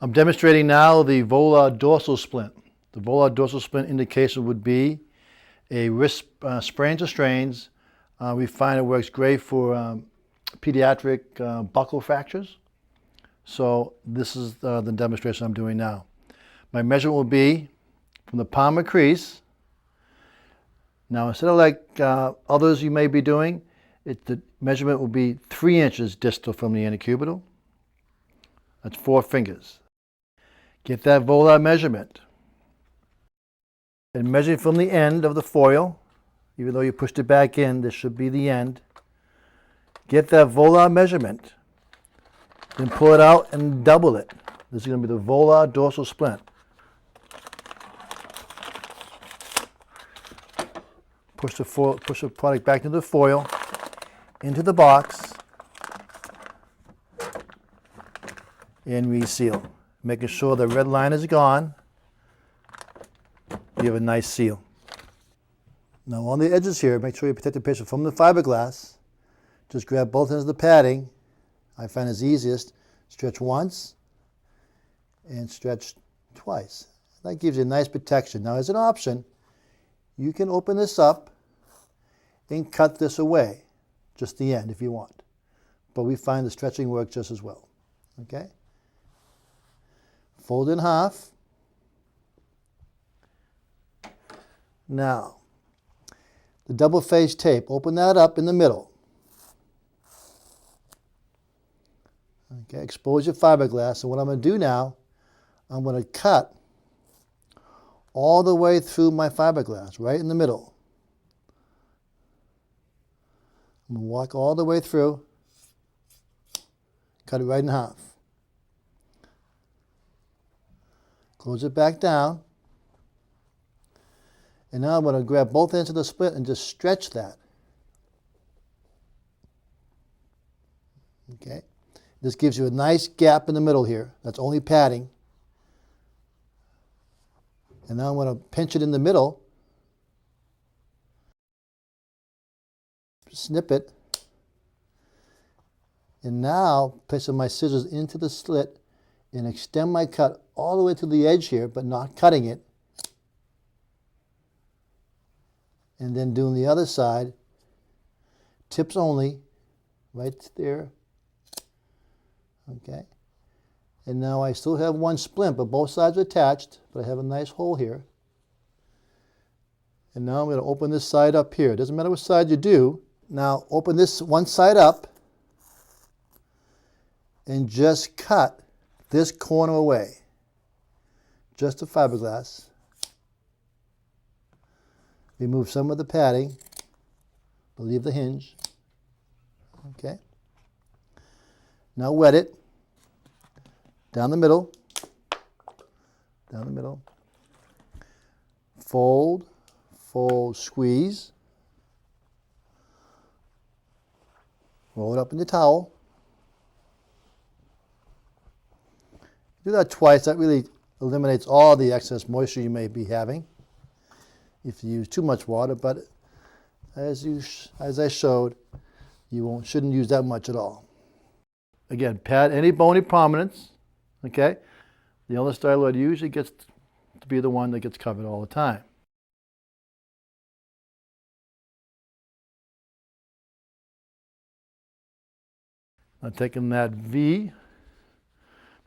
I'm demonstrating now the Volar Dorsal Splint. The Volar Dorsal Splint indication would be a wrist sprains or strains. We find it works great for pediatric buckle fractures. So this is the demonstration I'm doing now. My measurement will be from the palmar crease. Now instead of like others you may be doing, the measurement will be 3 inches distal from the antecubital. That's 4 fingers. Get that volar measurement. And measure from the end of the foil. Even though you pushed it back in, this should be the end. Get that volar measurement. Then pull it out and double it. This is going to be the Volar Dorsal Splint. Push the product back into the foil, into the box, and reseal. Making sure the red line is gone. You have a nice seal. Now on the edges here, make sure you protect the patient from the fiberglass. Just grab both ends of the padding. I find it's easiest. Stretch once and stretch twice. That gives you a nice protection. Now as an option, you can open this up and cut this away. Just the end if you want. But we find the stretching works just as well. Okay? Fold in half. Now, the double face tape, open that up in the middle. Okay, expose your fiberglass. And what I'm going to do now, I'm going to cut all the way through my fiberglass, right in the middle. I'm going to walk all the way through, cut it right in half. Close it back down. And now I'm going to grab both ends of the split and just stretch that. Okay. This gives you a nice gap in the middle here. That's only padding. And now I'm going to pinch it in the middle. Snip it. And now placing my scissors into the slit and extend my cut all the way to the edge here, but not cutting it. And then doing the other side, tips only, right there. Okay. And now I still have one splint, but both sides are attached, but I have a nice hole here. And now I'm going to open this side up here. It doesn't matter which side you do. Now open this one side up and just cut this corner away. Just the fiberglass. Remove some of the padding, but leave the hinge. Okay. Now wet it. Down the middle. Down the middle. Fold, fold, squeeze. Roll it up in the towel. Do that twice. That really eliminates all the excess moisture you may be having if you use too much water, but as I showed, you shouldn't use that much at all. Again, pad any bony prominence, okay? The ulnar styloid usually gets to be the one that gets covered all the time. Now taking that V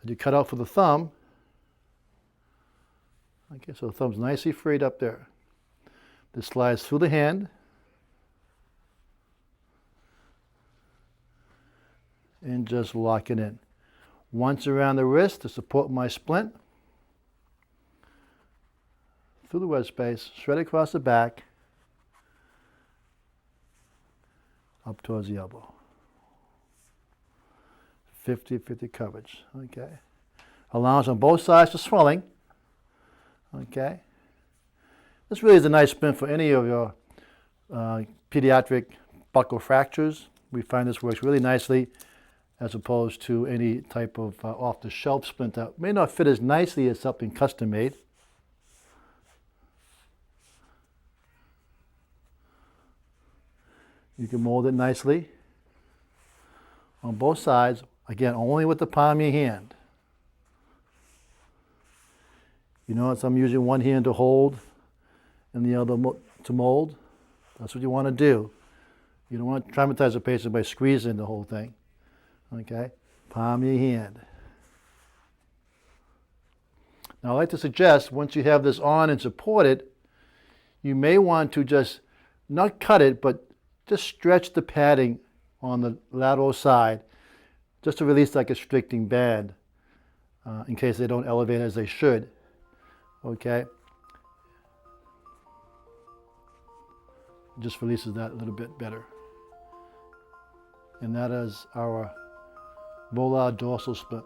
that you cut out for the thumb, okay, so the thumb's nicely freed up there. This slides through the hand and just lock it in. Once around the wrist to support my splint, through the wedge space, straight across the back, up towards the elbow. 50-50 coverage, okay. Allows on both sides for swelling, okay. This really is a nice splint for any of your pediatric buckle fractures. We find this works really nicely as opposed to any type of off-the-shelf splint that may not fit as nicely as something custom-made. You can mold it nicely on both sides, again, only with the palm of your hand. You notice I'm using one hand to hold and the other to mold. That's what you want to do. You don't want to traumatize a patient by squeezing the whole thing. Okay? Palm your hand. Now I like to suggest once you have this on and supported, you may want to just not cut it, but just stretch the padding on the lateral side just to release that constricting band in case they don't elevate as they should. Okay? It just releases that a little bit better. And that is our Volar Dorsal Splint.